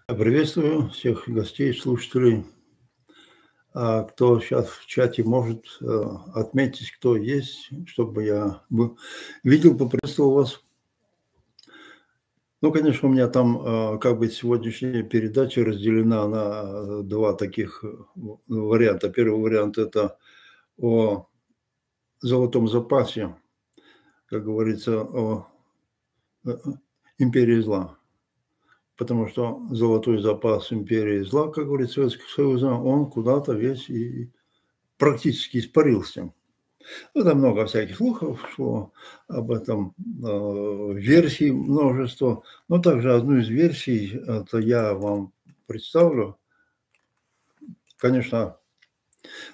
Приветствую всех гостей, слушателей. Кто сейчас в чате может отметить, кто есть, чтобы я видел, поприветствовал вас. Ну, конечно, у меня там как бы сегодняшняя передача разделена на два таких варианта. Первый вариант – это о золотом запасе, как говорится, о империи зла. Потому что золотой запас империи зла, как говорит Советский Союз, он куда-то весь и практически испарился. Ну, там много всяких слухов шло об этом, версий множество. Но также одну из версий, это я вам представлю. Конечно,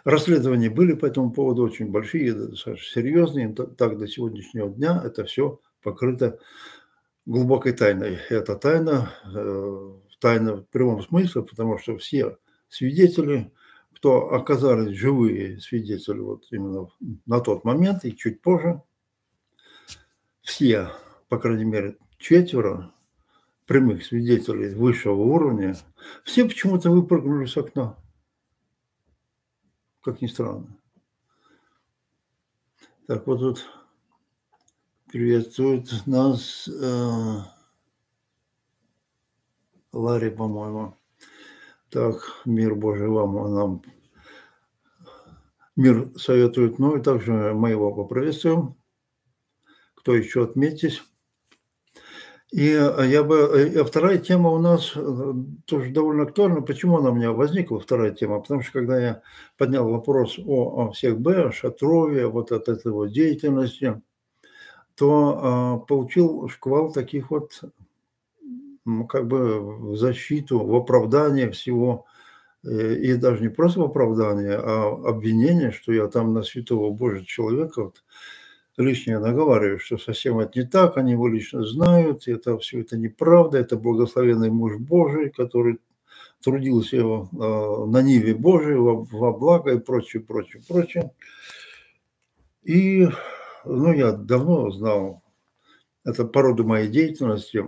расследования были по этому поводу очень большие, достаточно серьезные. Так до сегодняшнего дня это все покрыто глубокой тайной. Это тайна в прямом смысле, потому что все свидетели, кто оказались живые свидетели вот именно на тот момент и чуть позже, все, по крайней мере, 4 прямых свидетелей высшего уровня, все почему-то выпрыгнули с окна. Как ни странно. Так, вот тут приветствует нас Ларри, по-моему. Так, мир Божий вам, нам мир советует, ну и также мы его поприветствуем. Кто еще отметить? И вторая тема у нас тоже довольно актуальна. Почему она у меня возникла, вторая тема? Потому что когда я поднял вопрос о всех Б, о Шатрове, вот от этой вот деятельности, то получил шквал таких вот, как бы в защиту, в оправдание всего. И даже не просто в оправдание, а обвинение, что я там на святого Божьего человека вот, лишнее наговариваю, что совсем это не так, они его лично знают, это все это неправда, это благословенный муж Божий, который трудился на ниве Божией во благо и прочее, прочее, прочее. И, ну, я давно знал, это по роду моей деятельности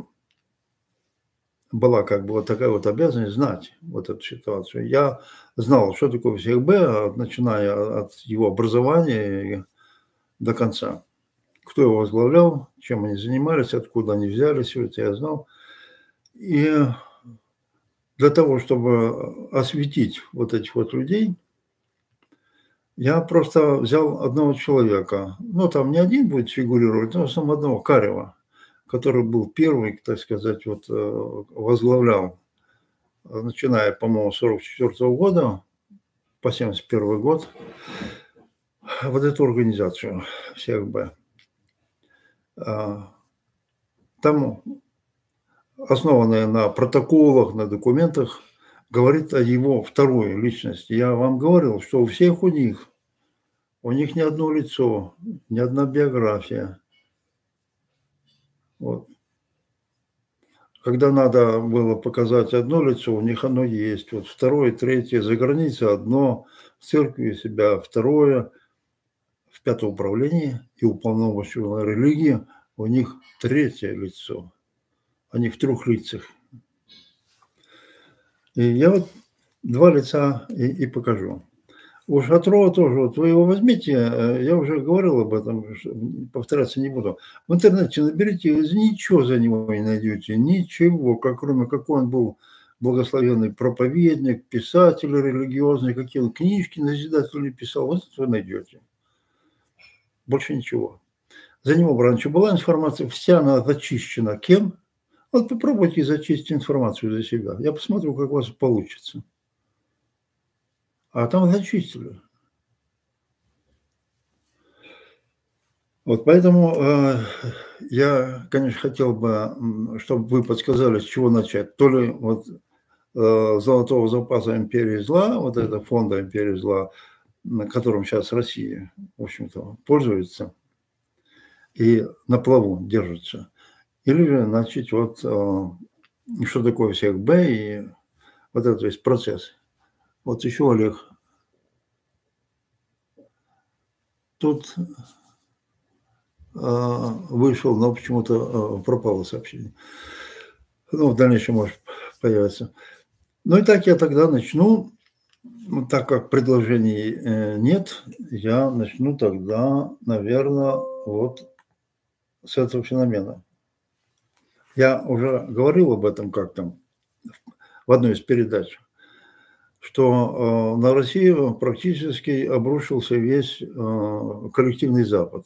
была как бы вот такая вот обязанность знать вот эту ситуацию. Я знал, что такое всех Б, начиная от его образования до конца. Кто его возглавлял, чем они занимались, откуда они взяли, все это я знал. И для того, чтобы осветить вот этих вот людей, я просто взял одного человека. Ну, там не один будет фигурировать, но сам одного, Карева, который был первый, так сказать, вот возглавлял, начиная, по-моему, с 1944 года по 1971 год, вот эту организацию всех Б. Там, основанная на протоколах, на документах, говорит о его второй личности. Я вам говорил, что у всех у них ни одно лицо, ни одна биография. Вот. Когда надо было показать одно лицо, у них оно есть. Вот второе, третье, за границей одно, в церкви у себя второе, в пятом управлении и уполномоченной религии у них третье лицо. Они в 3 лицах. И я вот 2 лица и покажу. У Шатрова тоже, вот вы его возьмите, я уже говорил об этом, повторяться не буду. В интернете наберите, ничего за него не найдете, ничего, кроме какой он был благословенный проповедник, писатель религиозный, какие он книжки назидательные писал, вот это вы найдете. Больше ничего. За него раньше была информация, вся она зачищена кем? Вот попробуйте зачистить информацию за себя. Я посмотрю, как у вас получится. А там зачистили. Вот поэтому я, конечно, хотел бы, чтобы вы подсказали, с чего начать. То ли вот золотого запаса империи зла, вот это фонда империи зла, на котором сейчас Россия, в общем-то, пользуется и на плаву держится. Или же начать вот, что такое всех Б и вот этот весь процесс. Вот еще, Олег, тут вышел, но почему-то пропало сообщение. Ну, в дальнейшем, может, появится. Ну и так я тогда начну, так как предложений нет, я начну тогда, наверное, вот с этого феномена. Я уже говорил об этом как-то в одной из передач, что на Россию практически обрушился весь коллективный Запад.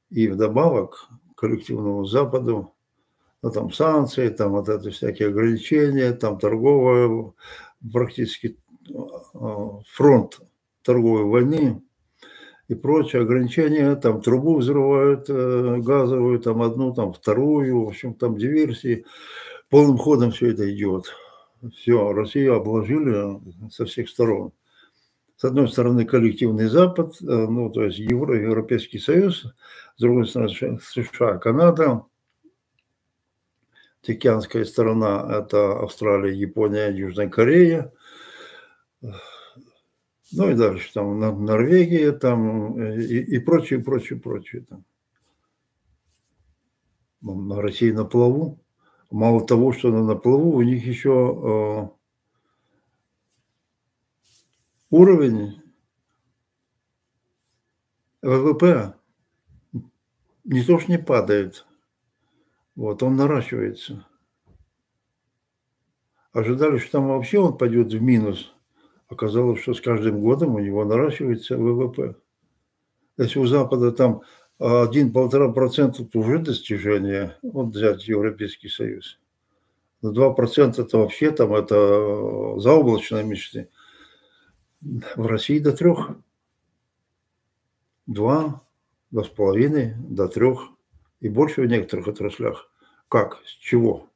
И вдобавок к коллективному Западу, ну, там санкции, там вот это всякие ограничения, там торговая, практически фронт торговой войны и прочие ограничения, там трубу взрывают газовую, там одну, там вторую, в общем, там диверсии. Полным ходом все это идет. Все, Россию обложили со всех сторон. С одной стороны, коллективный Запад, ну, то есть Европейский Союз, с другой стороны, США, Канада, Тихоокеанская сторона – это Австралия, Япония, Южная Корея, ну и дальше там Норвегия, там и прочее, прочее, прочее. Там. Россия на плаву. Мало того, что она на плаву, у них еще уровень ВВП не то что не падает, вот, он наращивается. Ожидали, что там вообще он пойдет в минус. Оказалось, что с каждым годом у него наращивается ВВП. Если у Запада там 1-1,5% это уже достижение, вот взять Европейский Союз. Но 2% это вообще там это заоблачные мечты. В России до 3. 2, 2,5, до 3 и больше в некоторых отраслях. Как? С чего?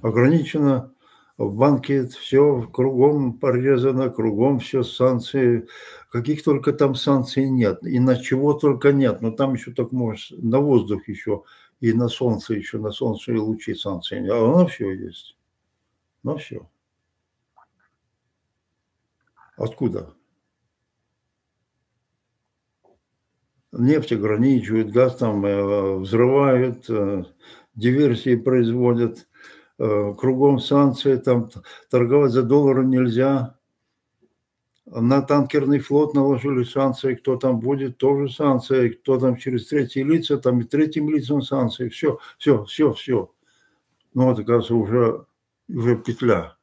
Ограничено. В банке все кругом порезано, кругом все санкции. Каких только там санкций нет. И на чего только нет. Но там еще так можешь на воздух еще. И на солнце еще, на солнечные лучи санкции. А на все есть. На все. Откуда? Нефть ограничивают, газ там взрывают, диверсии производят, кругом санкции, там торговать за доллары нельзя. На танкерный флот наложили санкции, кто там будет, тоже санкции, кто там через третьи лица, там и третьим лицам санкции, все. Ну, это, кажется, уже петля.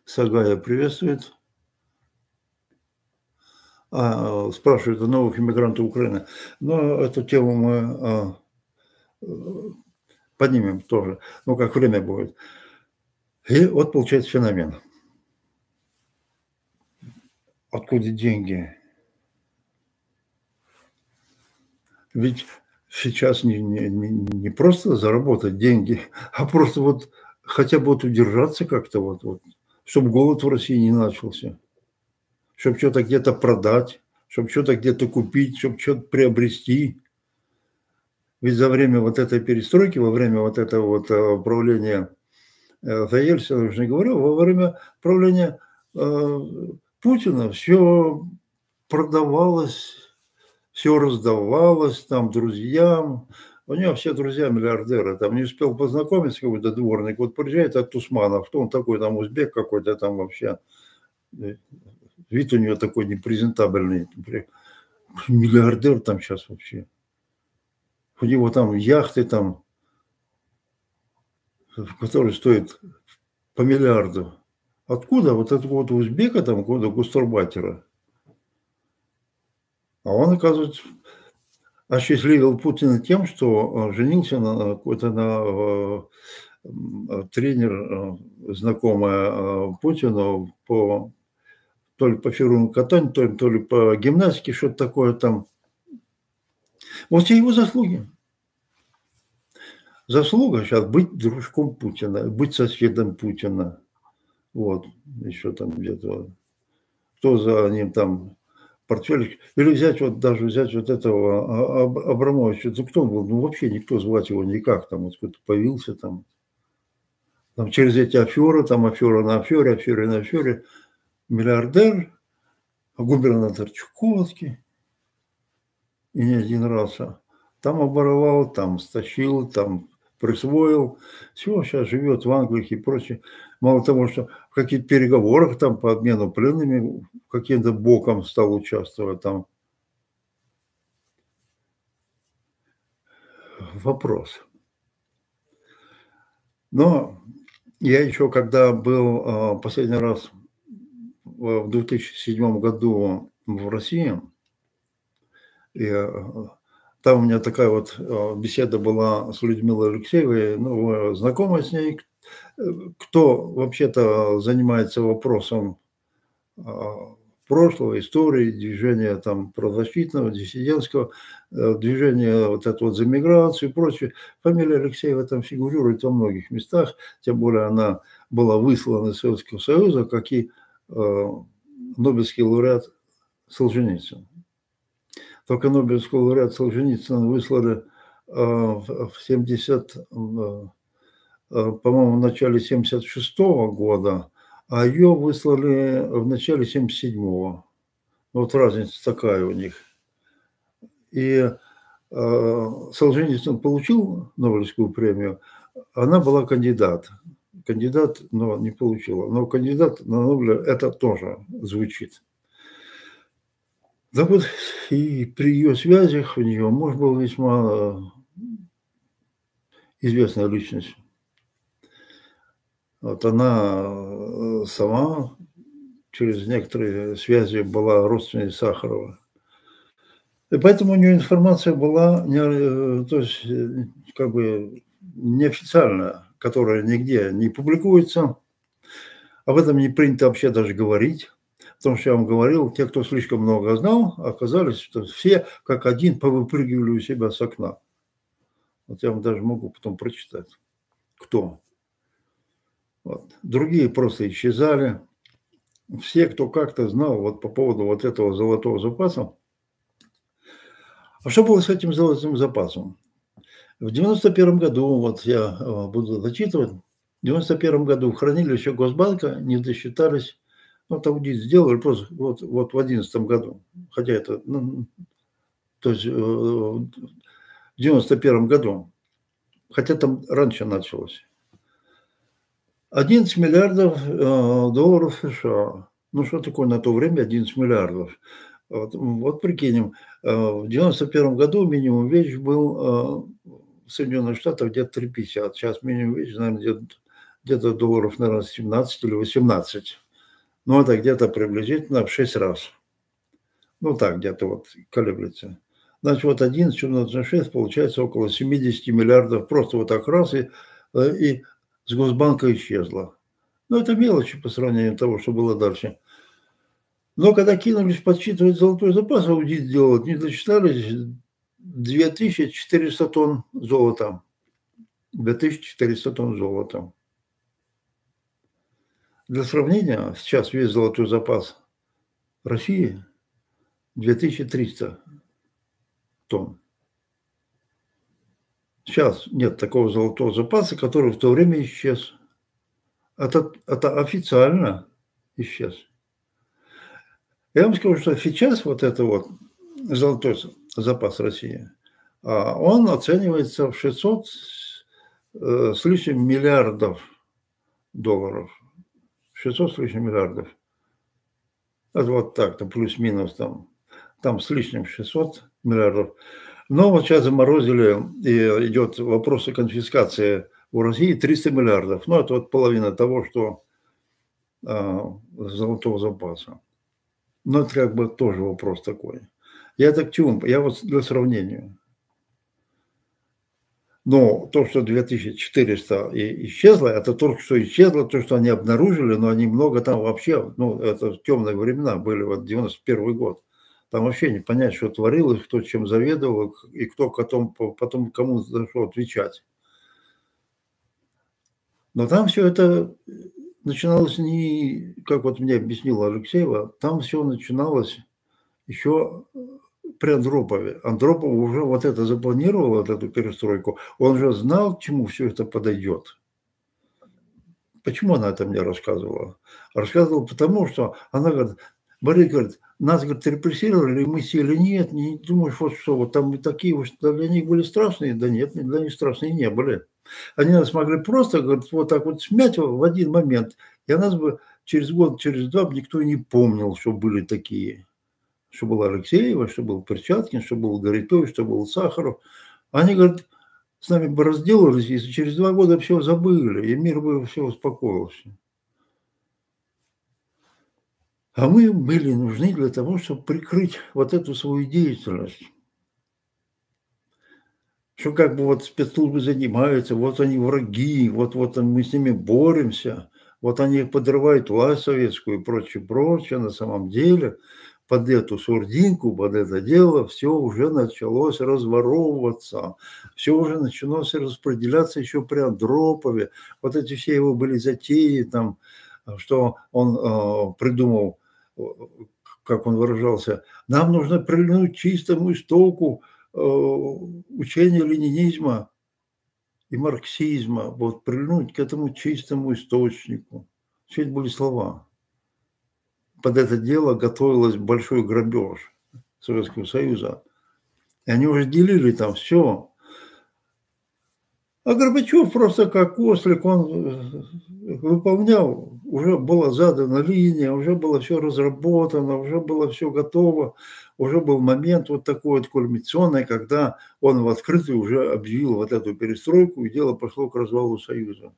Сагая приветствует. Спрашивают о новых иммигрантах Украины. Но эту тему мы поднимем тоже, ну, как время будет. И вот получается феномен. Откуда деньги? Ведь сейчас не просто заработать деньги, а просто вот хотя бы вот удержаться как-то, вот, чтобы голод в России не начался. Чтобы что-то где-то продать, чтобы что-то где-то купить, чтобы что-то приобрести. Ведь за время вот этой перестройки, во время вот этого вот правления Ельцина, уже не говорю, во время правления Путина все продавалось, все раздавалось там друзьям. У него все друзья миллиардеры. Там не успел познакомиться какой-то дворник. Вот приезжает от Усманов, кто он такой, там узбек какой-то там вообще. Вид у него такой непрезентабельный. Миллиардер там сейчас вообще. У него там яхты там, которые стоят по миллиарду. Откуда вот этого вот узбека там, какого-то гастарбайтера? А он, оказывается, осчастливил Путина тем, что женился на какой-то тренер, знакомая Путину по то ли по фигурному катанию, то ли по гимнастике, что-то такое там. Вот все его заслуги. Заслуга сейчас быть дружком Путина, быть соседом Путина. Вот, еще там где-то. Кто за ним там портфель. Или взять вот этого Абрамовича. Ну, кто он был? Ну, вообще никто звать его никак. Там вот кто-то появился там. Там через эти аферы, там афера на афере, аферы на афере. Миллиардер, губернатор Чукотки. И не один раз. Там оборовал, там стащил, там присвоил. Все, сейчас живет в Англии и прочее. Мало того, что в каких-то переговорах там по обмену пленными каким-то боком стал участвовать там. Вопрос. Но я еще, когда был последний раз в 2007 году в России, и там у меня такая вот беседа была с Людмилой Алексеевой, ну, вы знакомы с ней, кто вообще-то занимается вопросом прошлого, истории, движения там правозащитного, диссидентского, движения вот это вот за миграцию и прочее. Фамилия Алексеева там фигурирует во многих местах, тем более она была выслана из Советского Союза, как и Нобелевский лауреат Солженицын. Только Нобелевский лауреат Солженицына выслали в 70, по-моему, в начале 76-го года, а ее выслали в начале 77-го. Вот разница такая у них. И Солженицын получил Нобелевскую премию, она была кандидат. Кандидат, но не получила. Но кандидат на Нобеля это тоже звучит. Да вот и при ее связях у нее муж был весьма известная личность. Вот она сама через некоторые связи была родственницей Сахарова. И поэтому у нее информация была, то есть, как бы неофициальная, которая нигде не публикуется. Об этом не принято вообще даже говорить. Потому что я вам говорил, те, кто слишком много знал, оказались, что все как один повыпрыгивали у себя с окна. Вот я вам даже могу потом прочитать, кто. Вот. Другие просто исчезали. Все, кто как-то знал вот по поводу вот этого золотого запаса. А что было с этим золотым запасом? В 91 году, вот я буду зачитывать, в 91 году в хранилище Госбанка не досчитались, вот аудит сделали просто вот в 2011 году, хотя это, ну, то есть в 91 году, хотя там раньше началось. 11 миллиардов долларов США. Ну, что такое на то время 11 миллиардов? Вот прикинем, в 91 году минимум вещь был в Соединенных Штатах где-то 3,50. Сейчас минимум вещь, наверное, где-то долларов, наверное, 17 или 18. Ну, это где-то приблизительно в 6 раз. Ну, так, где-то вот колеблется. Значит, вот 11 умножить на 6 получается около 70 миллиардов. Просто вот так раз и с Госбанка исчезло. Ну, это мелочи по сравнению с того, что было дальше. Но когда кинулись подсчитывать золотой запас, аудит делать, не досчитались 2400 тонн золота. 2400 тонн золота. Для сравнения, сейчас весь золотой запас России 2300 тонн. Сейчас нет такого золотого запаса, который в то время исчез. Это официально исчез. Я вам скажу, что сейчас вот это вот золотой запас России, он оценивается в 600 с лишним миллиардов долларов. 600 с лишним миллиардов. Это вот так-то, плюс-минус там с лишним 600 миллиардов. Но вот сейчас заморозили, и идет вопрос о конфискации в России 300 миллиардов. Ну, это вот половина того, что золотого запаса. Но это как бы тоже вопрос такой. Я так к чему? Я вот для сравнения. Но то, что 2400 исчезло, это то, что исчезло, то, что они обнаружили, но они много там вообще, ну, это темные времена были, вот 91 год. Там вообще не понять, что творилось, кто чем заведовал и кто потом кому за что отвечать. Но там все это начиналось не, как вот мне объяснила Алексеева, там все начиналось еще при Андропове. Андропов уже вот это запланировал, вот эту перестройку. Он же знал, к чему все это подойдет. Почему она это мне рассказывала? Рассказывала потому, что она говорит, Борис говорит, нас, говорит, репрессировали, мы сели, нет, не думаешь, вот что, вот там такие уж для них были страшные, да нет, для них страшные не были. Они нас могли просто, говорит, вот так вот смять в один момент, и о нас бы через год, через два никто и не помнил, что были такие, что был Алексеева, что был Перчаткин, что был Горячев, что был Сахаров. Они, говорят, с нами бы разделались, и через 2 года все забыли, и мир бы все успокоился. А мы были нужны для того, чтобы прикрыть вот эту свою деятельность. Что как бы вот спецслужбы занимаются, вот они враги, вот мы с ними боремся, вот они подрывают власть советскую и прочее, прочее. На самом деле под эту сурдинку, под это дело все уже началось разворовываться, все уже началось распределяться еще при Андропове. Вот эти все его были затеи, там, что он придумал, как он выражался, нам нужно прильнуть к чистому истоку учения ленинизма и марксизма, вот прильнуть к этому чистому источнику. Все это были слова. Под это дело готовилось большой грабеж Советского Союза. И они уже делили там все. А Горбачев просто как ослик, он выполнял, уже была задана линия, уже было все разработано, уже было все готово, уже был момент вот такой вот кульминационный, когда он в открытую уже объявил вот эту перестройку, и дело пошло к развалу Союза.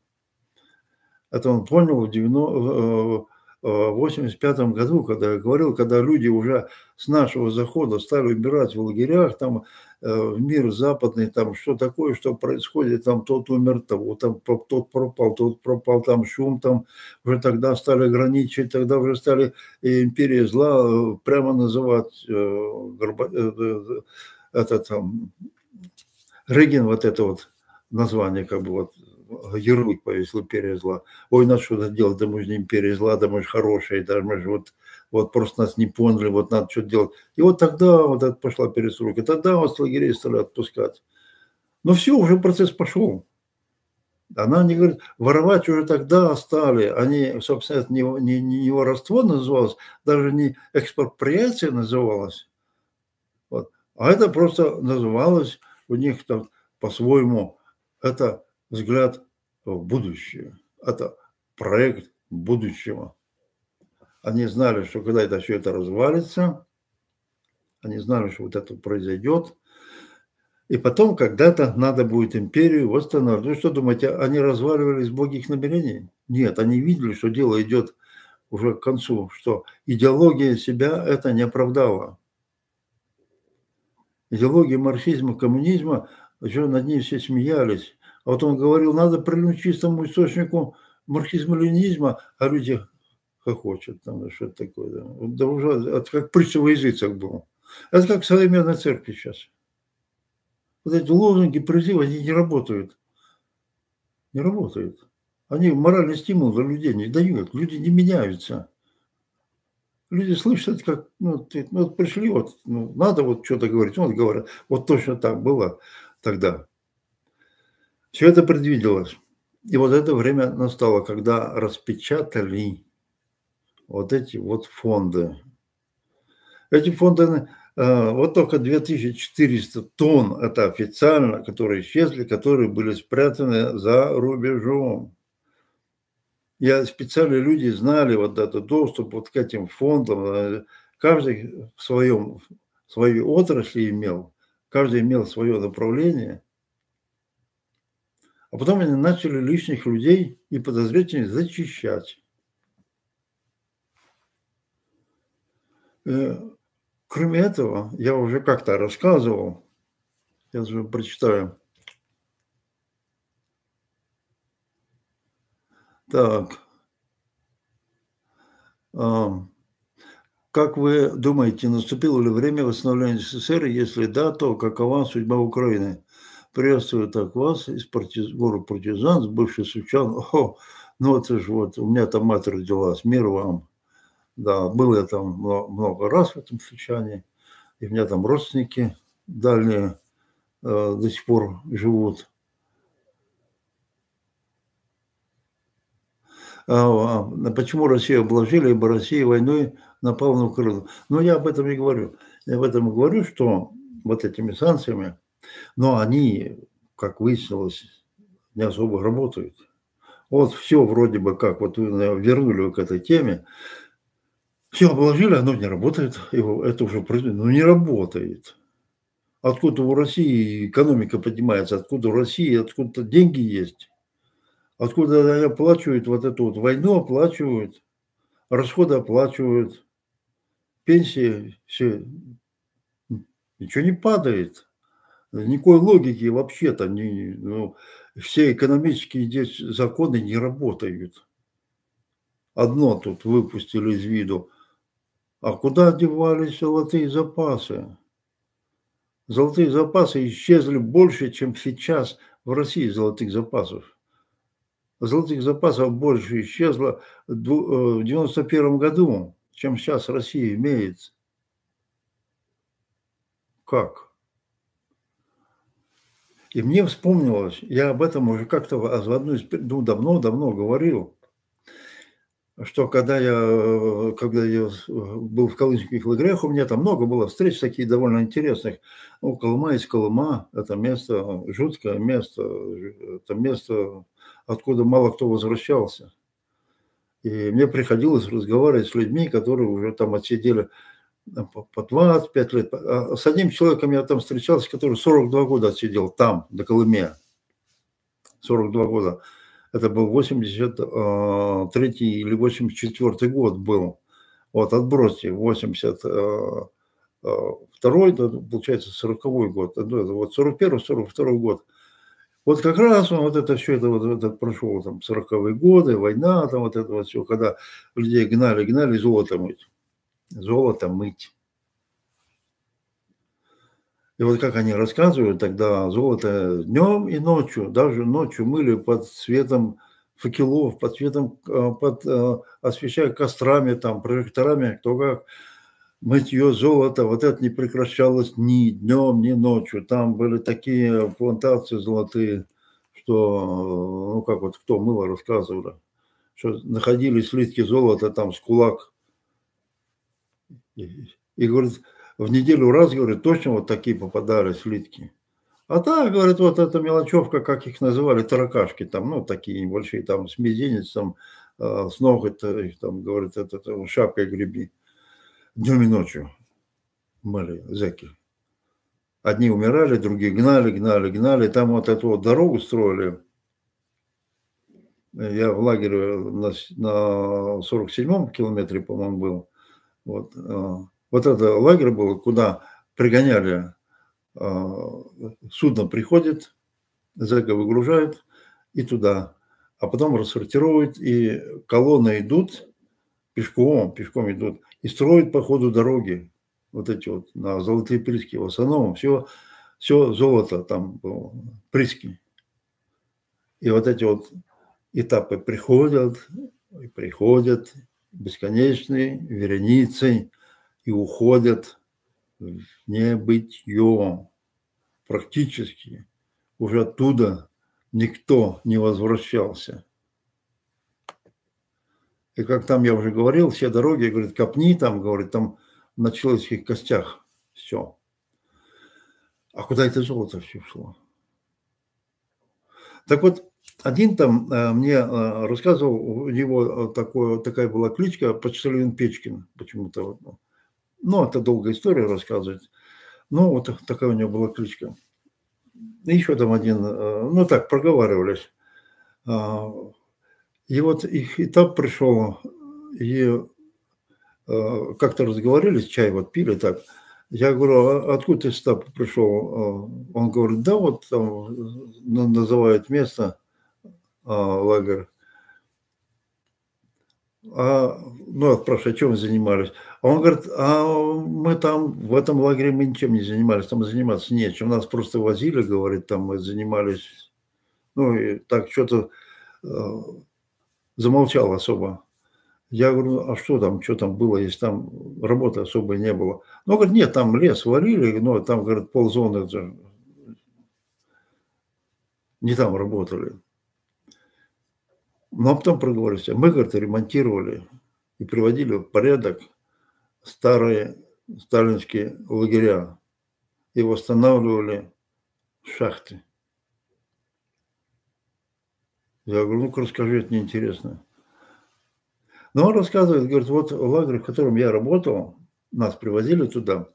Это он понял в 85 году, когда я говорил, когда люди уже с нашего захода стали убирать в лагерях, там в мир западный, там что такое, что происходит, там тот умер, того, там тот пропал, там шум, там уже тогда стали ограничивать, тогда уже стали империя зла прямо называть это там Регин, вот это вот название, как бы вот ярлык повесил империя зла. Ой, надо что-то делать, да мы же не империя зла, да мы же хорошие, да мы же вот просто нас не поняли, вот надо что-то делать. И вот тогда вот это пошла перестройка, тогда вот с лагерей стали отпускать. Но все, уже процесс пошел. Она не говорит, воровать уже тогда стали, они, собственно, это не воровство называлось, даже не экспроприация называлась, вот, а это просто называлось у них там по-своему, это взгляд в будущее, это проект будущего. Они знали, что когда это все это развалится, они знали, что вот это произойдет, и потом когда-то надо будет империю восстанавливать. Вы что думаете, они разваливались с благих намерений? Нет, они видели, что дело идет уже к концу, что идеология себя это не оправдала. Идеология марксизма, коммунизма, еще над ней все смеялись. А вот он говорил, надо прильнуть к чистому источнику марксизма-ленинизма, а люди хохочут, там что-то такое. Да, да уже это как притча во языцах был. Это как в современной церкви сейчас. Вот эти лозунги, призывы, они не работают. Не работают. Они моральный стимул для людей не дают. Люди не меняются. Люди слышат, как, вот пришли, вот, надо вот что-то говорить, вот говорят, вот точно так было тогда. Все это предвиделось. И вот это время настало, когда распечатали вот эти вот фонды. Эти фонды, вот только 2400 тонн, это официально, которые исчезли, которые были спрятаны за рубежом. Я специально люди знали вот этот доступ вот к этим фондам. Каждый в своей отрасли имел, каждый имел свое направление. А потом они начали лишних людей и подозрительных зачищать. Кроме этого, я уже как-то рассказывал, я же прочитаю. Так. Как вы думаете, наступило ли время восстановления СССР? Если да, то какова судьба Украины? Приветствую так вас из города Партизан, с бывшей Сучан. О, ну это же вот, у меня там мать родилась, мир вам. Да, был я там много раз в этом Сучане, и у меня там родственники дальние до сих пор живут. Почему Россию обложили, ибо Россия войной напал на Украину. Но я об этом и говорю. Я об этом и говорю, что вот этими санкциями, но они, как выяснилось, не особо работают. Вот все вроде бы как, вот вы вернули к этой теме, все обложили, оно не работает, это уже ну, не работает. Откуда у России экономика поднимается, откуда у России, откуда деньги есть, откуда они оплачивают вот эту вот войну, оплачивают, расходы оплачивают, пенсии, все, ничего не падает. Никакой логики вообще-то, ну, все экономические здесь законы не работают. Одно тут выпустили из виду. А куда девались золотые запасы? Золотые запасы исчезли больше, чем сейчас в России золотых запасов. Золотых запасов больше исчезло в 91 году, чем сейчас Россия имеет. Как? И мне вспомнилось, я об этом уже как-то в одну из, ну, давно говорил, что когда я был в колымских лагерях, у меня там много было встреч таких довольно интересных. Ну, Колыма есть Колыма, это место, жуткое место, это место, откуда мало кто возвращался. И мне приходилось разговаривать с людьми, которые уже там отсидели по 25 лет. А с одним человеком я там встречался, который 42 года отсидел там, на Колыме. 42 года. Это был 83 или 84 год был. Вот, отбросьте, 82, получается, 40-й год. Вот 41-42 год. Вот как раз он вот это все, это прошел, там, 40-е годы, война, там вот это вот все, когда людей гнали золото мыть. Золото мыть. И вот как они рассказывают, тогда золото днем и ночью, даже ночью мыли под светом факелов, под светом, освещая кострами, там, прожекторами, кто как. Мытье золота, вот это не прекращалось ни днем, ни ночью. Там были такие плантации золотые, что, ну как вот кто мыло рассказывали, что находили слитки золота там с кулак. И говорит, в неделю раз, говорит, точно вот такие попадались слитки. А так, говорит, вот эта мелочевка, как их называли, таракашки, там, ну, такие небольшие, там, с мизинцем, с ноготь, там, говорит, это шапкой греби. Днем и ночью мыли зэки. Одни умирали, другие гнали. Там вот эту вот дорогу строили. Я в лагере на 47-м километре, по-моему, был. Вот это лагерь был, куда пригоняли, судно приходит, зэка выгружают и туда. А потом рассортируют, и колонны идут, пешком идут, и строят по ходу дороги. Вот эти вот на золотые прииски. В основном все золото там было, прииски. И вот эти вот этапы приходят, бесконечные вереницей, и уходят в небытие. Практически уже оттуда никто не возвращался. И как там я уже говорил, все дороги, говорит, копни там, говорит, там на человеческих костях все. А куда это золото все шло? Так вот, один там мне рассказывал, у него такая была кличка Почтальон Печкин, почему-то. Ну, это долгая история рассказывать. Ну, вот такая у него была кличка. И еще там один, ну так, проговаривались. И вот их этап пришел, и как-то разговорились, чай вот пили так. Я говорю, а откуда ты с этапа пришел? Он говорит, да вот там называют место, лагерь. Ну, я спрашиваю, чем вы занимались? А он говорит, мы там, в этом лагере мы ничем не занимались, там заниматься нечем. Нас просто возили, говорит, там мы занимались, ну, и так что-то замолчал особо. Я говорю, а что там было, если там работы особой не было? Ну, говорит, нет, там лес варили, но там, говорит, ползоны не там работали. Ну, а потом проговорились, мы, говорит, ремонтировали и приводили в порядок старые сталинские лагеря и восстанавливали шахты. Я говорю, ну-ка расскажи, это неинтересно. Но он рассказывает, говорит, вот лагерь, в котором я работал, нас привозили туда,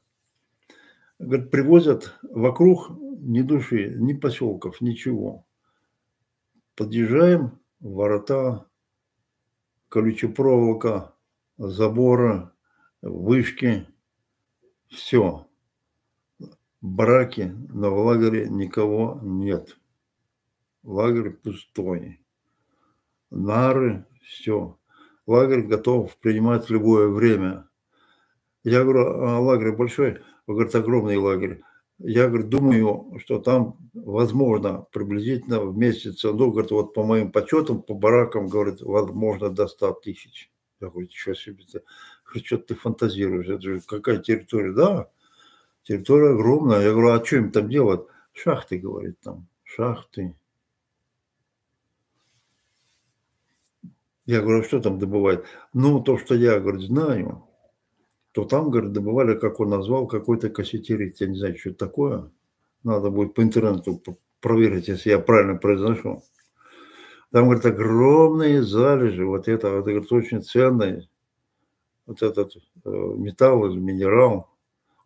говорит, привозят вокруг ни души, ни поселков, ничего. Подъезжаем, ворота, колючая проволока, забора, вышки, все. Бараки, но в лагере никого нет. Лагерь пустой. Нары, все. Лагерь готов принимать в любое время. Я говорю, а лагерь большой? Он говорит, огромный лагерь. Я, говорю, думаю, что там возможно приблизительно в месяц, ну, говорит, вот по моим подсчетам, по баракам, говорит, возможно до 100 тысяч. Я говорю, ничего себе, что ты фантазируешь, это же какая территория? Да, территория огромная. Я говорю, а что им там делать? Шахты, говорит, там, шахты. Я говорю, а что там добывают? Ну, то, что я, говорит, знаю, то там, говорит, добывали, как он назвал, какой-то кассетерит. Я не знаю, что это такое. Надо будет по интернету проверить, если я правильно произношу. Там, говорит, огромные залежи. Вот это говорит, очень ценный. Вот этот металл, минерал.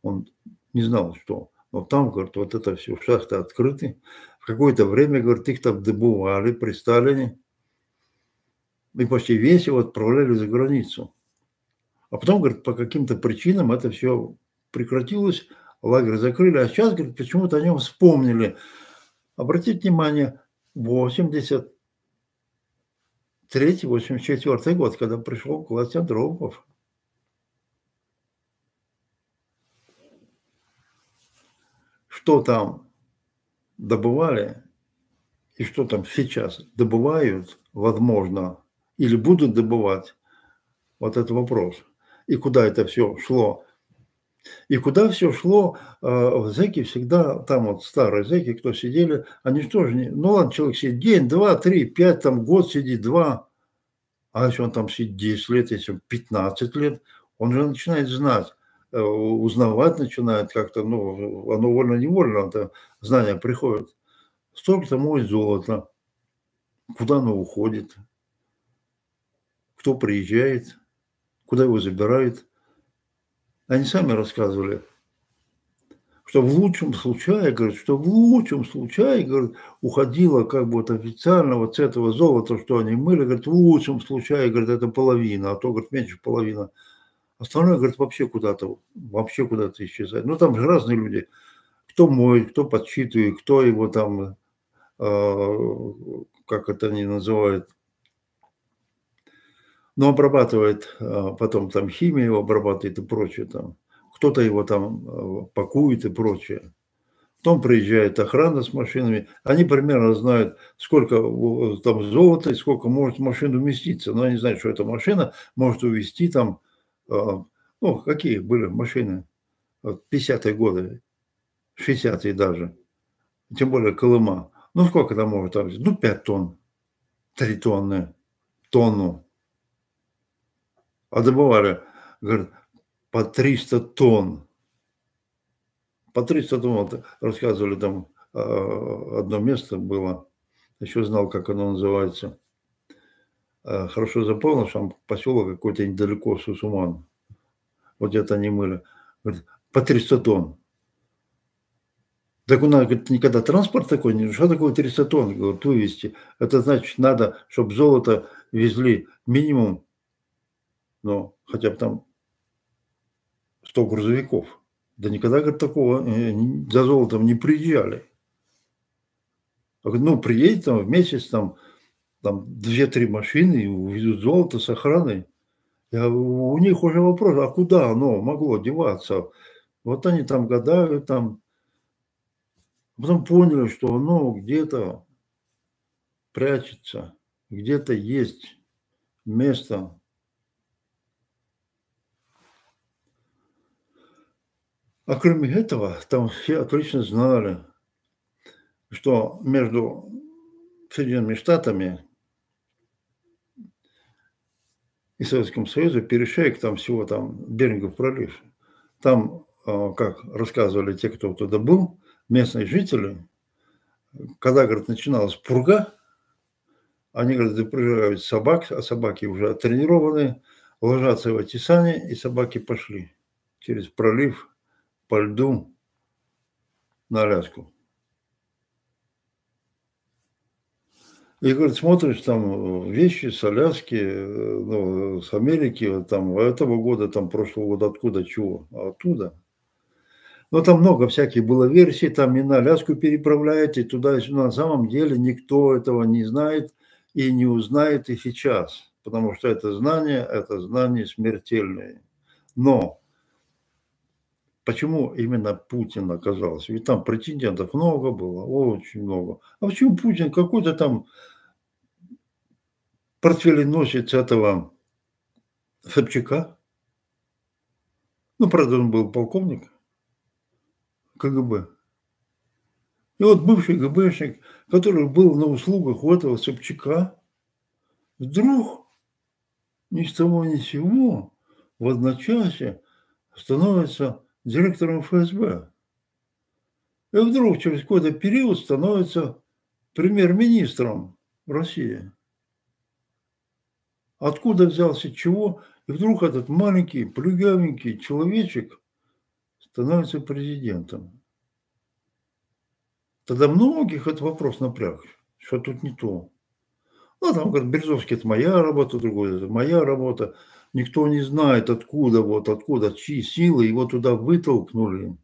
Он не знал, что. Но там, говорит, вот это все, шахты открыты. В какое-то время, говорит, их там добывали при Сталине. И почти весь его отправляли за границу. А потом, говорит, по каким-то причинам это все прекратилось, лагерь закрыли, а сейчас, говорит, почему-то о нем вспомнили. Обратите внимание, 83-84 год, когда пришел к власти Андропов. Что там добывали и что там сейчас добывают, возможно, или будут добывать, вот это вопрос. И куда это все шло? И куда все шло, зэки всегда, там вот старые зэки, кто сидели, они что же не... Ну ладно, человек сидит день, 2, 3, 5, там год сидит, 2. А если он там сидит 10 лет, если он 15 лет, он же начинает знать, узнавать начинает как-то, ну, оно вольно-невольно, это знания приходят. Столько-то моет золото, куда оно уходит, кто приезжает, куда его забирают. Они сами рассказывали, что в лучшем случае, говорят, что в лучшем случае, говорят, уходило как бы вот официально вот с этого золота, что они мыли, говорят, в лучшем случае, говорят, это половина, а то, говорят, меньше половины. Остальное, говорит, вообще куда-то исчезает. Ну, там же разные люди. Кто моет, кто подсчитывает, кто его там, как это они называют, ну, обрабатывает, потом там химия его обрабатывает и прочее там. Кто-то его там пакует и прочее. Потом приезжает охрана с машинами. Они примерно знают, сколько там золота и сколько может машина уместиться. Но они знают, что эта машина может увезти там, ну, какие были машины, 50-е годы, 60-е даже. Тем более Колыма. Ну, сколько там может там? Ну, 5 тонн, 3 тонны, тонну. А добывали, говорят, по 300 тонн. По 300 тонн, вот, рассказывали, там одно место было, еще знал, как оно называется. Хорошо запомнил, что там поселок какой-то недалеко, Сусуман. Вот где-то они мыли. Говорит, по 300 тонн. Так у нас, говорит, никогда транспорт такой не... Что такое 300 тонн, говорит, вывезти? Это значит, надо, чтобы золото везли минимум, ну, хотя бы там 100 грузовиков. Да никогда, говорит, такого за золотом не приезжали. Ну, приедет там в месяц, там 2-3 машины и увезут золото с охраной. У них уже вопрос, а куда оно могло деваться? Вот они там гадают, там. Потом поняли, что оно где-то прячется, где-то есть место. А кроме этого, там все отлично знали, что между Соединенными Штатами и Советском Союзе перешейк, там всего там Берингов пролив. Там, как рассказывали те, кто туда был, местные жители, когда, говорит, начиналась пурга, они, говорит, запрягают собак, а собаки уже тренированные, ложатся в эти сани, и собаки пошли через пролив по льду на Аляску. И, говорит, смотришь, там вещи с Аляски, ну, с Америки, там, этого года, там, прошлого года, откуда, чего, оттуда. Но там много всяких было версий, там и на Аляску переправляют, и туда, и сюда. На самом деле никто этого не знает и не узнает и сейчас, потому что это знание смертельное. Но почему именно Путин оказался? Ведь там претендентов много было, очень много. А почему Путин какой-то там портфеленосец этого Собчака? Ну, правда, он был полковник КГБ. И вот бывший ГБшник, который был на услугах у этого Собчака, вдруг ни с того ни с сего в одночасье становится директором ФСБ. И вдруг через какой-то период становится премьер-министром России. Откуда взялся чего? И вдруг этот маленький, плюгавенький человечек становится президентом. Тогда многих этот вопрос напряг, что тут не то. Ну, там, говорит, Березовский, это моя работа, другой, это моя работа. Никто не знает, откуда, чьи силы его туда вытолкнули.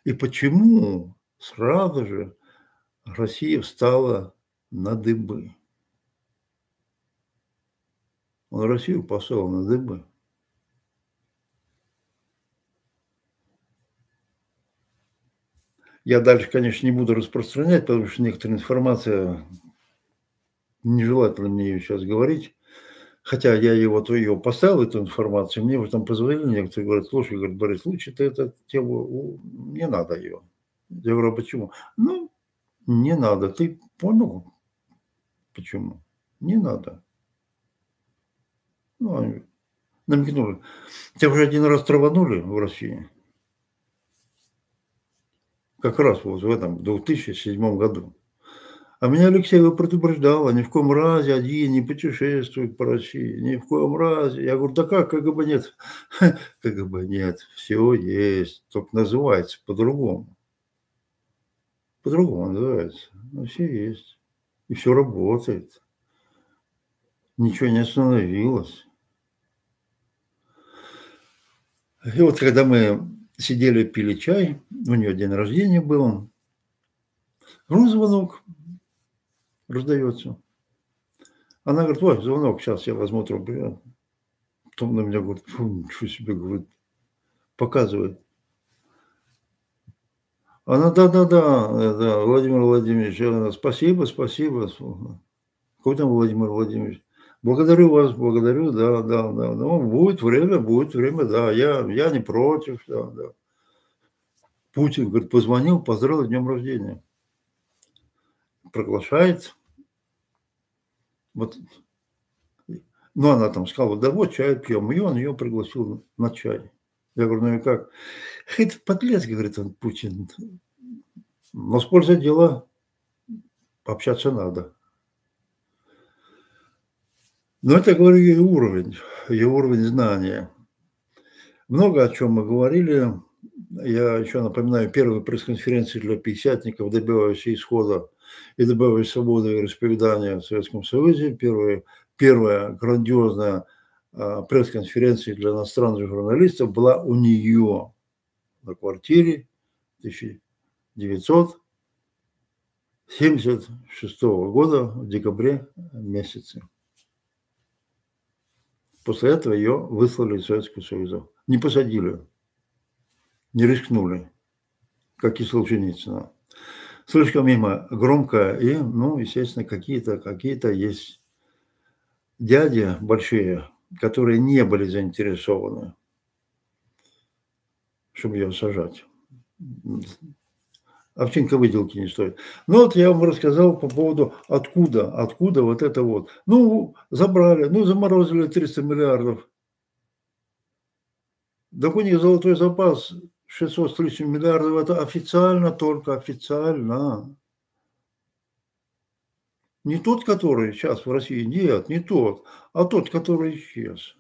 И почему сразу же Россия встала на дыбы. Он Россию поставил на дыбы. Я дальше, конечно, не буду распространять, потому что некоторая информация, нежелательно мне ее сейчас говорить. Хотя я ее поставил, эту информацию, мне уже там позвонили, некоторые говорят, слушай, говорит, Борис, лучше ты эту тему, не надо ее. Я говорю, а почему? Ну, не надо, ты понял, почему? Не надо. Ну, они намекнули. Тебя уже один раз траванули в России. Как раз вот в этом 2007 году. А меня Алексеева предупреждала, ни в коем разе один не путешествует по России, ни в коем разе. Я говорю, да как, КГБ нет? КГБ нет, все есть, только называется по-другому. По-другому называется, но все есть. И все работает. Ничего не остановилось. И вот когда мы сидели, пили чай, у нее день рождения был, звонок раздается. Она говорит, ой, звонок, сейчас я возьму трубку. Потом на меня говорит, фу, ничего себе, говорит, показывает. Она, да, Владимир Владимирович, спасибо. Какой там Владимир Владимирович? Благодарю вас, да. Ну, будет время, да, я не против, да. Путин, говорит, позвонил, поздравил с днем рождения. Приглашает. Вот. Ну, она там сказала, да вот чай пьем. И он ее пригласил на чай. Я говорю, ну и как? Это подлец, говорит он, Путин. Но с пользой дела общаться надо. Но это, говорю, ее уровень знания. Много о чем мы говорили. Я еще напоминаю, первые пресс-конференции для пятидесятников, добивающие исхода и добивающие свободы вероисповедания в Советском Союзе. Первая грандиозная пресс-конференция для иностранных журналистов была у нее на квартире в 1976 года в декабре месяце. После этого ее выслали из Советского Союза. Не посадили, не рискнули, как и Солженицына. Слишком мимо громко, и, ну, естественно, какие-то есть дяди большие, которые не были заинтересованы, чтобы ее сажать. Овчинка выделки не стоит. Ну вот я вам рассказал по поводу откуда вот это вот. Ну, забрали, ну, заморозили 300 миллиардов. Так у них золотой запас 600 с лишним миллиардов, это официально, только официально. Не тот, который сейчас в России, нет, не тот, а тот, который исчез.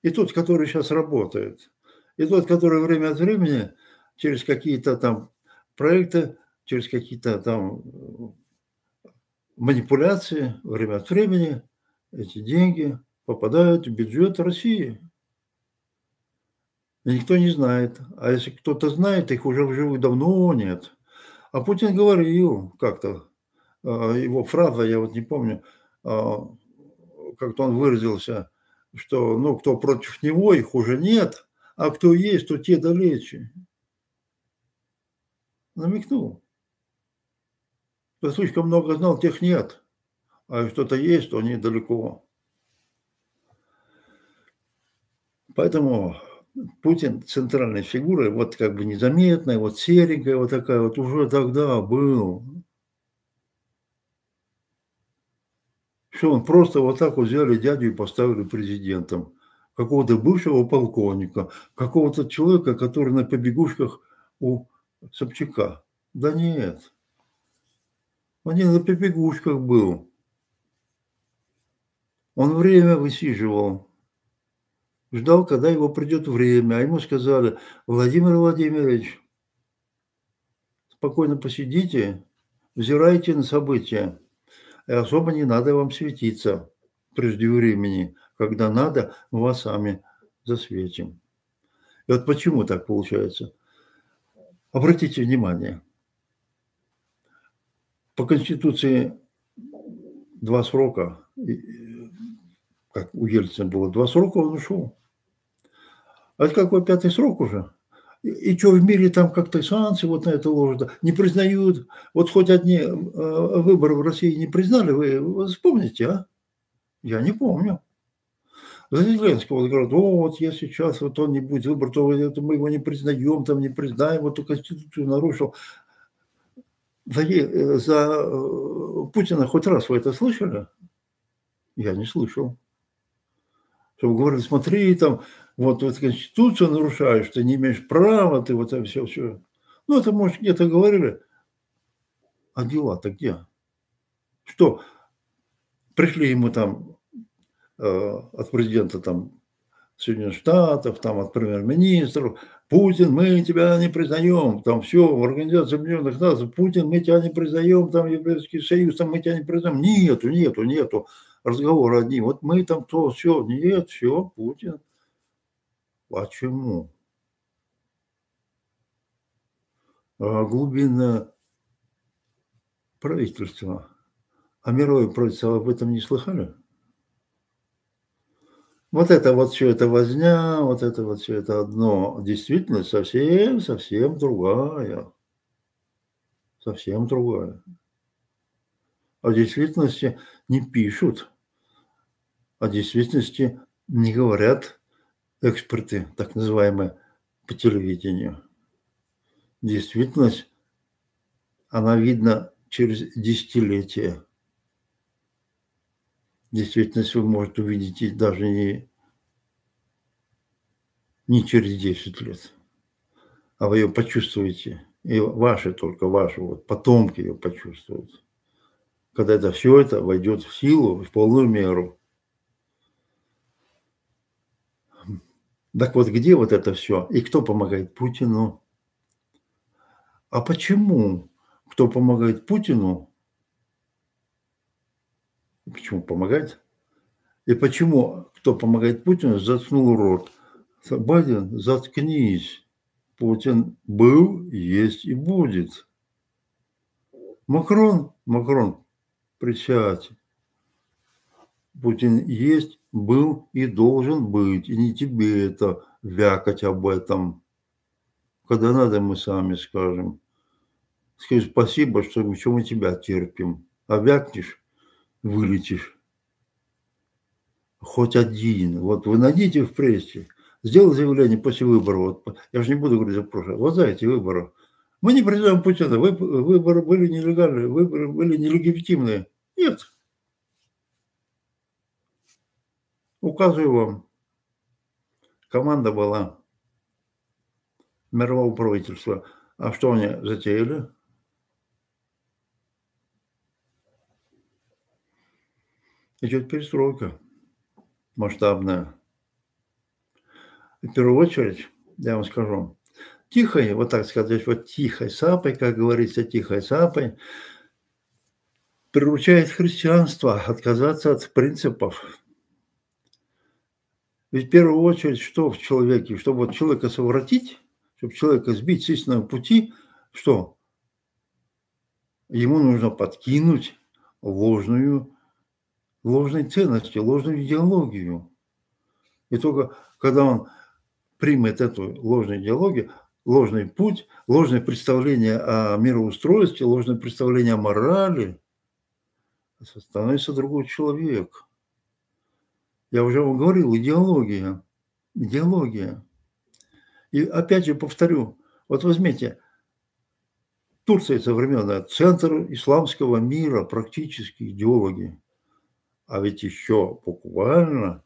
И тот, который сейчас работает. И тот, который время от времени через какие-то там проекты, через какие-то там манипуляции, время от времени эти деньги попадают в бюджет России. И никто не знает. А если кто-то знает, их уже в живых давно нет. А Путин говорил как-то, его фраза, я вот не помню, как-то он выразился, что, ну, кто против него, их уже нет, а кто есть, то те далече. Намекнул. Кто слишком много знал, тех нет. А что-то есть, то они далеко. Поэтому Путин центральной фигурой, вот как бы незаметная, вот серенькая, вот такая вот уже тогда был. Что он просто вот так вот взяли дядю и поставили президентом. Какого-то бывшего полковника, какого-то человека, который на побегушках у Собчака. Да нет, он не на побегушках был. Он время высиживал. Ждал, когда его придет время. А ему сказали: Владимир Владимирович, спокойно посидите, взирайте на события. И особо не надо вам светиться прежде времени. Когда надо, мы вас сами засветим. И вот почему так получается? Обратите внимание, по Конституции 2 срока, как у Ельцина было 2 срока, он ушел. А это какой 5-й срок уже? И что в мире там как-то санкции вот на это ложат, не признают. Вот хоть одни выборы в России не признали, вы вспомните, а? Я не помню. За Зеленского вот говорят: о, вот если сейчас вот он не будет выбор, то это мы его не признаем, там не признаем, вот эту Конституцию нарушил. За Путина хоть раз вы это слышали? Я не слышал. Чтобы говорили: смотри, там, вот Конституцию нарушаешь, ты не имеешь права, ты вот это все. Ну, это, может, где-то говорили. А дела-то где? Что, пришли ему там от президента там Соединенных Штатов, там от премьер-министров: Путин, мы тебя не признаем, там все, в Организации Объединенных Наций: Путин, мы тебя не признаем, там Европейский Союз, там мы тебя не признаем. Нету. Разговоры одни. Вот мы там то, все, нет, все, Путин. Почему? Глубинное правительство. А мировое правительство об этом не слыхали? Вот это вот все это возня, вот это вот все это одно. Действительность совсем другая. Совсем другая. О действительности не пишут, о действительности не говорят эксперты, так называемые, по телевидению. Действительность, она видна через десятилетия. Действительность вы можете увидеть и даже не через 10 лет, а вы ее почувствуете. И только ваши вот потомки ее почувствуют. Когда это все это войдет в силу, в полную меру. Так вот, где вот это все? И кто помогает Путину? А почему? Кто помогает Путину? Почему помогает? И почему, кто помогает Путину, заткнул рот? Байден, заткнись. Путин был, есть и будет. Макрон, присядь. Путин есть, был и должен быть. И не тебе это вякать об этом. Когда надо, мы сами скажем. Скажи спасибо, что мы тебя терпим. А вякнешь, вылетишь. Хоть один. Вот вы найдите в прессе, сделал заявление после выборов. Вот, я же не буду говорить за прошлое. Вот за эти выборы. Мы не признаем Путина. Выборы были нелегальные, выборы были нелегитимные. Нет. Указываю вам. Команда была мирового правительства. А что они затеяли? Идет перестройка масштабная. И в первую очередь, я вам скажу, тихой, вот так сказать, вот тихой сапой, как говорится, тихой сапой, приручает христианство отказаться от принципов. Ведь в первую очередь, что в человеке? Чтобы вот человека совратить, чтобы человека сбить с истинного пути, что? Ему нужно подкинуть ложные ценности, ложную идеологию. И только когда он примет эту ложную идеологию, ложный путь, ложное представление о мироустройстве, ложное представление о морали, становится другой человек. Я уже вам говорил, идеология. Идеология. И опять же повторю, вот возьмите, Турция современная, центр исламского мира, практически идеологи. А ведь еще буквально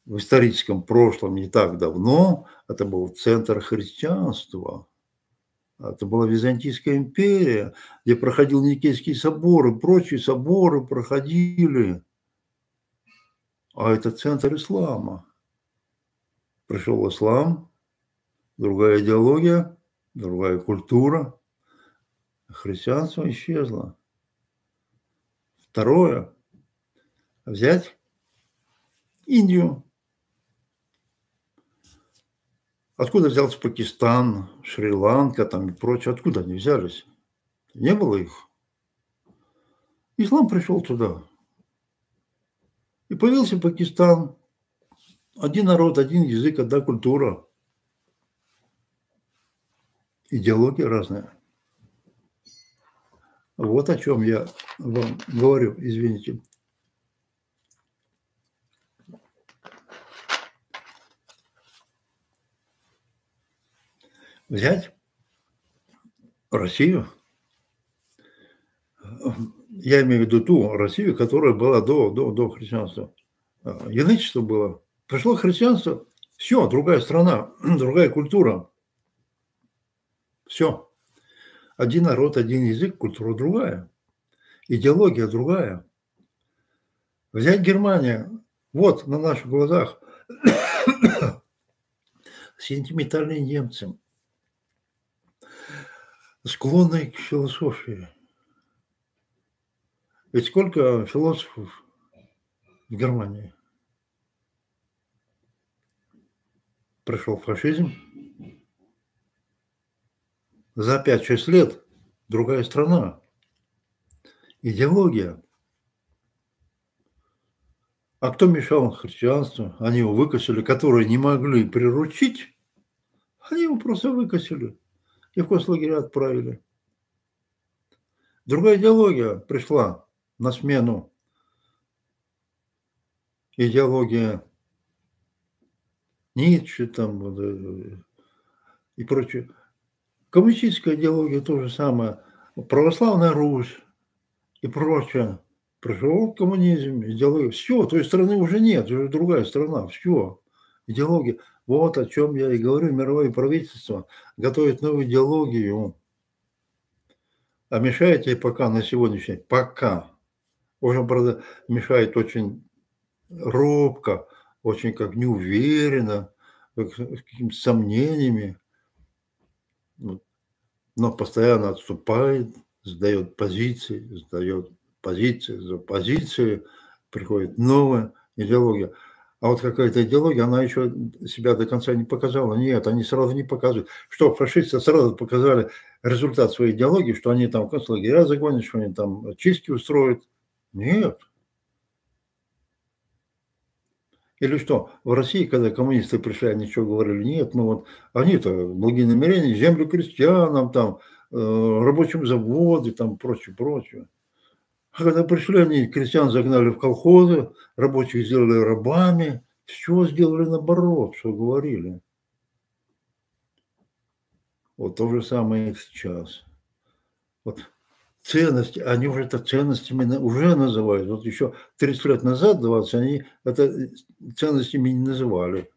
в историческом прошлом, не так давно, это был центр христианства. Это была Византийская империя, где проходил Никейский собор, и прочие соборы проходили. А это центр ислама. Пришел ислам, другая идеология, другая культура. Христианство исчезло. Второе. Взять Индию. Откуда взялся Пакистан, Шри-Ланка там и прочее? Откуда они взялись? Не было их. Ислам пришел туда. И появился Пакистан. Один народ, один язык, одна культура. Идеология разная. Вот о чем я вам говорю, извините. Взять Россию. Я имею в виду ту Россию, которая была до христианства. Язычество было. Пришло христианство, все, другая страна, другая культура. Все. Один народ, один язык, культура другая. Идеология другая. Взять Германию. Вот на наших глазах сентиментальные немцы, склонные к философии. Ведь сколько философов в Германии? Пришел фашизм. За 5-6 лет другая страна. Идеология. А кто мешал христианству? Они его выкосили, которые не могли приручить. Они его просто выкосили и в концлагеря отправили. Другая идеология пришла на смену. Идеология Ницше там и прочее. Коммунистическая идеология то же самое. Православная Русь и прочее. Пришел коммунизм, идеология. Все, той страны уже нет, уже другая страна. Все. Идеология. Вот о чем я и говорю. Мировое правительство готовит новую идеологию. А мешает ей пока на сегодняшний день. Пока. Уже, правда, мешает очень робко, очень как неуверенно, с какими-то сомнениями. Но постоянно отступает, сдает позиции за позиции, приходит новая идеология. А вот какая-то идеология, она еще себя до конца не показала. Нет, они сразу не показывают. Что фашисты сразу показали результат своей идеологии, что они там концлагеря загонят, что они там чистки устроят. Нет. Или что, в России, когда коммунисты пришли, они что говорили? Нет, ну вот они-то благие намерения, землю крестьянам, там, рабочим заводы, там, прочее. А когда пришли, они крестьян загнали в колхозы, рабочих сделали рабами, все сделали наоборот, что говорили. Вот то же самое и сейчас. Вот ценности, они уже это ценностями уже называют. Вот еще 30 лет назад, 20, они это ценностями не называли.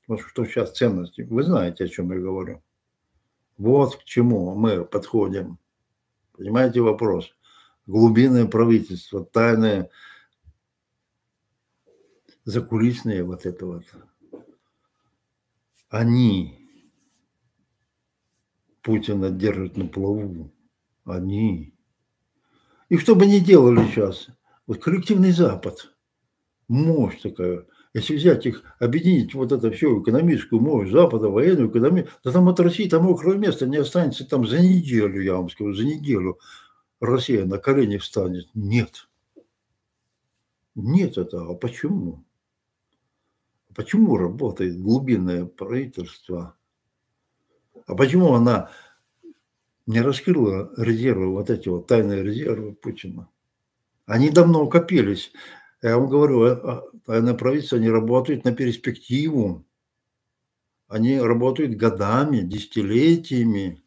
Вот что сейчас ценности. Вы знаете, о чем я говорю. Вот к чему мы подходим. Понимаете вопрос? Глубинное правительство, тайное, закулисные вот это вот. Они Путина держат на плаву. Они. И что бы ни делали сейчас, вот коллективный Запад, мощь такая, если взять их, объединить вот это все, экономическую мощь Запада, военную, экономию, да там от России там мокрого места не останется там за неделю, я вам скажу, за неделю Россия на колени встанет. Нет. Нет этого. А почему? Почему работает глубинное правительство? А почему она не раскрыла резервы, вот эти вот тайные резервы Путина? Они давно копились. Я вам говорю, тайное правительство, они работают на перспективу. Они работают годами, десятилетиями.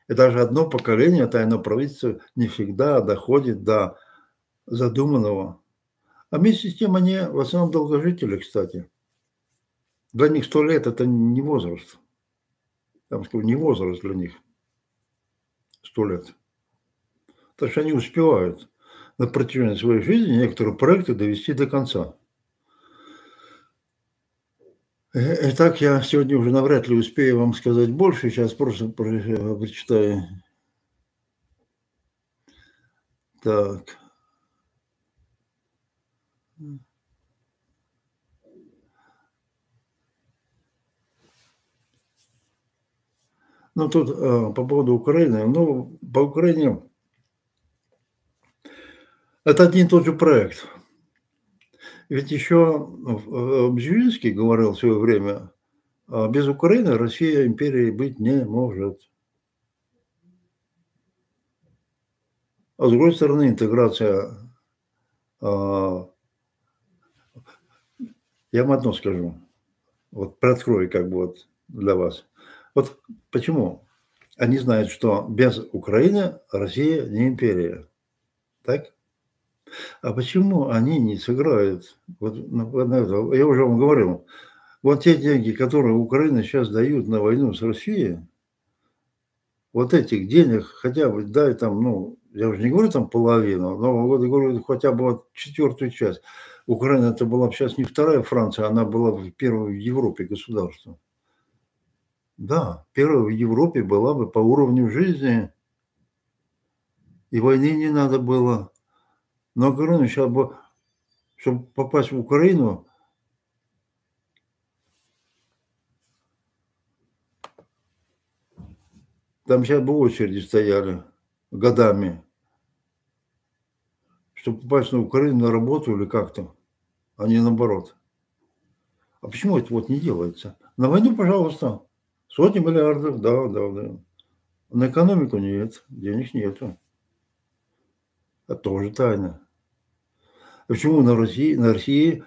И даже одно поколение тайного правительства не всегда доходит до задуманного. А вместе с тем они в основном долгожители, кстати. Для них 100 лет – это не возраст. Я скажу, не возраст для них 100 лет. Так что они успевают на протяжении своей жизни некоторые проекты довести до конца. Итак, я сегодня уже навряд ли успею вам сказать больше. Сейчас просто прочитаю. Так. Ну, тут по поводу Украины. Ну, по Украине это один и тот же проект. Ведь еще Бжезинский говорил в свое время, без Украины Россия империей быть не может. А с другой стороны, интеграция, я вам одно скажу, вот приоткрою как бы вот для вас. Вот почему? Они знают, что без Украины Россия не империя. Так? А почему они не сыграют? Вот, я уже вам говорил, вот те деньги, которые Украина сейчас дают на войну с Россией, вот этих денег хотя бы дай там, ну, я уже не говорю там половину, но вот говорю хотя бы вот четвертую часть. Украина это была бы сейчас не вторая Франция, она была бы первой в Европе государством. Да, первая в Европе была бы по уровню жизни, и войны не надо было. Но говорю, сейчас бы, чтобы попасть в Украину, там сейчас бы очереди стояли годами, чтобы попасть на Украину на работу или как-то, а не наоборот. А почему это вот не делается? На войну, пожалуйста, сотни миллиардов, да, да, да. На экономику нет, денег нету. Это тоже тайна. А почему на России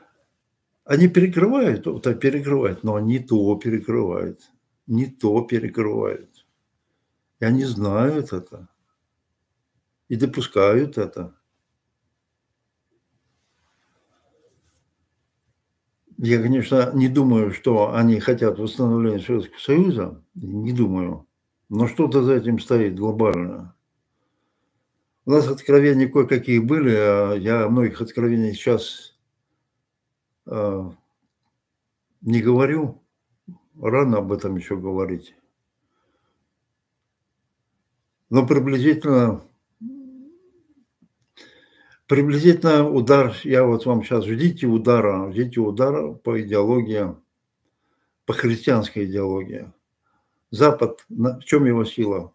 они перекрывают, вот так перекрывают, но не то перекрывают, не то перекрывают. И они знают это и допускают это. Я, конечно, не думаю, что они хотят восстановления Советского Союза, не думаю, но что-то за этим стоит глобально. У нас откровения кое-какие были, а я о многих откровениях сейчас не говорю, рано об этом еще говорить. Но приблизительно удар, я вот вам сейчас ждите удара по идеологии, по христианской идеологии. Запад, в чем его сила?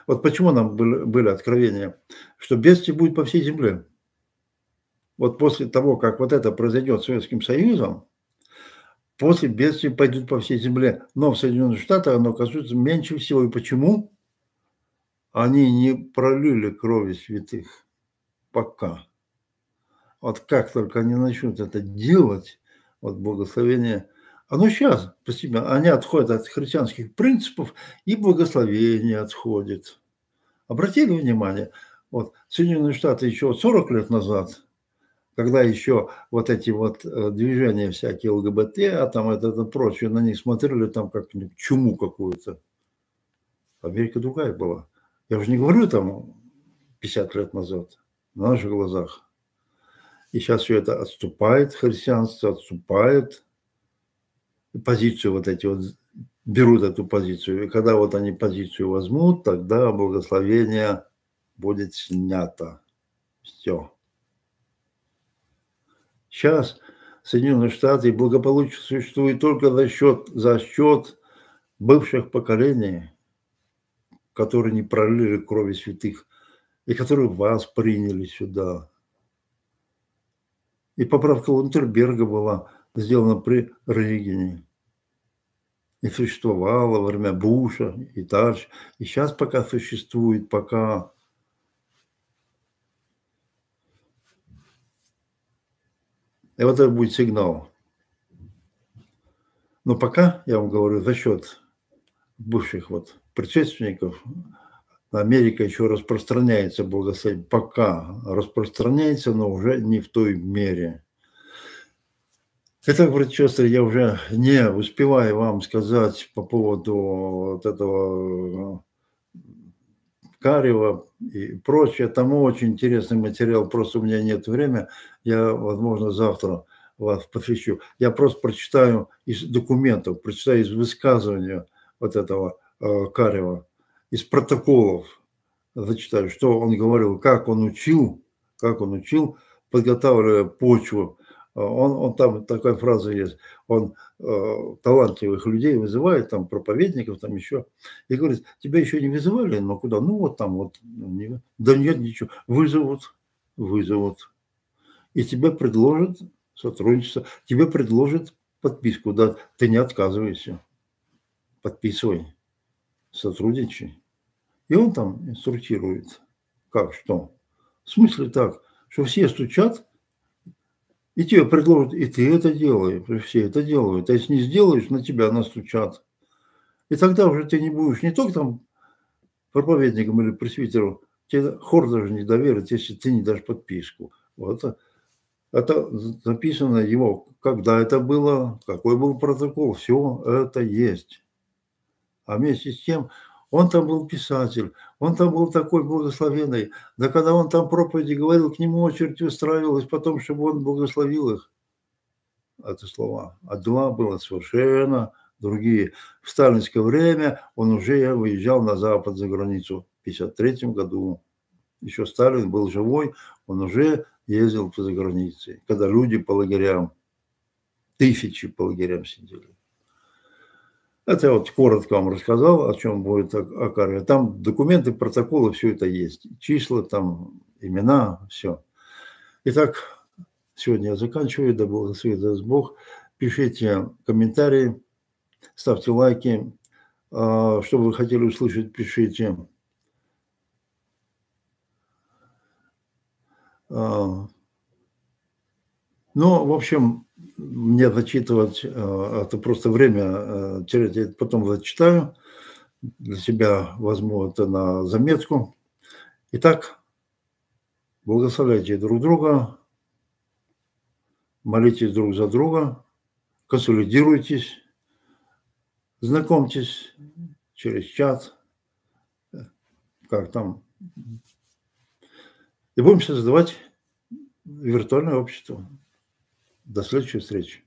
Вот почему нам были откровения, что бедствие будет по всей земле. Вот после того, как вот это произойдет с Советским Союзом, после бедствия пойдут по всей земле. Но в Соединенных Штатах оно оказывается меньше всего. И почему? Они не пролили крови святых пока. Вот как только они начнут это делать, вот благословение Оно сейчас постепенно, они отходят от христианских принципов, и благословение отходит. Обратили внимание, вот Соединенные Штаты еще 40 лет назад, когда еще вот эти вот движения всякие ЛГБТ, а там это прочее, на них смотрели там как чуму какую-то. Америка другая была. Я уже не говорю там 50 лет назад, на наших глазах. И сейчас все это отступает, христианство отступает, позицию вот эти вот берут эту позицию. И когда вот они позицию возьмут, тогда благословение будет снято. Все. Сейчас Соединенные Штаты благополучно существуют только за счет бывших поколений, которые не пролили крови святых и которые вас приняли сюда. И поправка Лунтерберга была сделана при Рейгене. И существовала во время Буша и дальше. И сейчас пока существует, пока... И вот это будет сигнал. Но пока, я вам говорю, за счет бывших вот предшественников, Америка еще распространяется, благословение, пока распространяется, но уже не в той мере. Итак, братья и сестры, я уже не успеваю вам сказать по поводу вот этого Карева и прочее. Там очень интересный материал, просто у меня нет времени. Я, возможно, завтра вас посвящу. Я просто прочитаю из документов, прочитаю из высказывания вот этого Карева, из протоколов зачитаю, что он говорил, как он учил, подготавливая почву. Он там такая фраза есть, он талантливых людей вызывает, там проповедников, там еще, и говорит, тебя еще не вызывали, но куда? Ну вот там вот, да нет ничего, вызовут, и тебе предложат сотрудничество, тебе предложат подписку, да, ты не отказывайся, подписывай, сотрудничай. И он там инструктирует, как, что. В смысле так, что все стучат, и тебе предложат, и ты это делаешь, и все это делают. А если не сделаешь, на тебя настучат. И тогда уже ты не будешь не только там проповедником или пресвитером, тебе хор даже не доверит, если ты не дашь подписку. Вот это записано его, когда это было, какой был протокол, все это есть. А вместе с тем, он там был писатель, он там был такой благословенный. Да когда он там проповеди говорил, к нему очередь устраивалась потом, чтобы он благословил их. Это слова. А дела были совершенно другие. В сталинское время он уже выезжал на Запад за границу в 1953 году. Еще Сталин был живой, он уже ездил по загранице. Когда люди по лагерям, тысячи по лагерям сидели. Это я вот коротко вам рассказал, о чем будет Акария. Там документы, протоколы, все это есть. Числа, там, имена, все. Итак, сегодня я заканчиваю. Да благословит вас Бог. Пишите комментарии, ставьте лайки. Что вы хотели услышать, пишите. Ну, в общем, мне зачитывать, это просто время терять, я потом зачитаю, для себя возьму это на заметку. Итак, благословляйте друг друга, молитесь друг за друга, консолидируйтесь, знакомьтесь через чат, как там, и будем создавать виртуальное общество. До следующей встречи.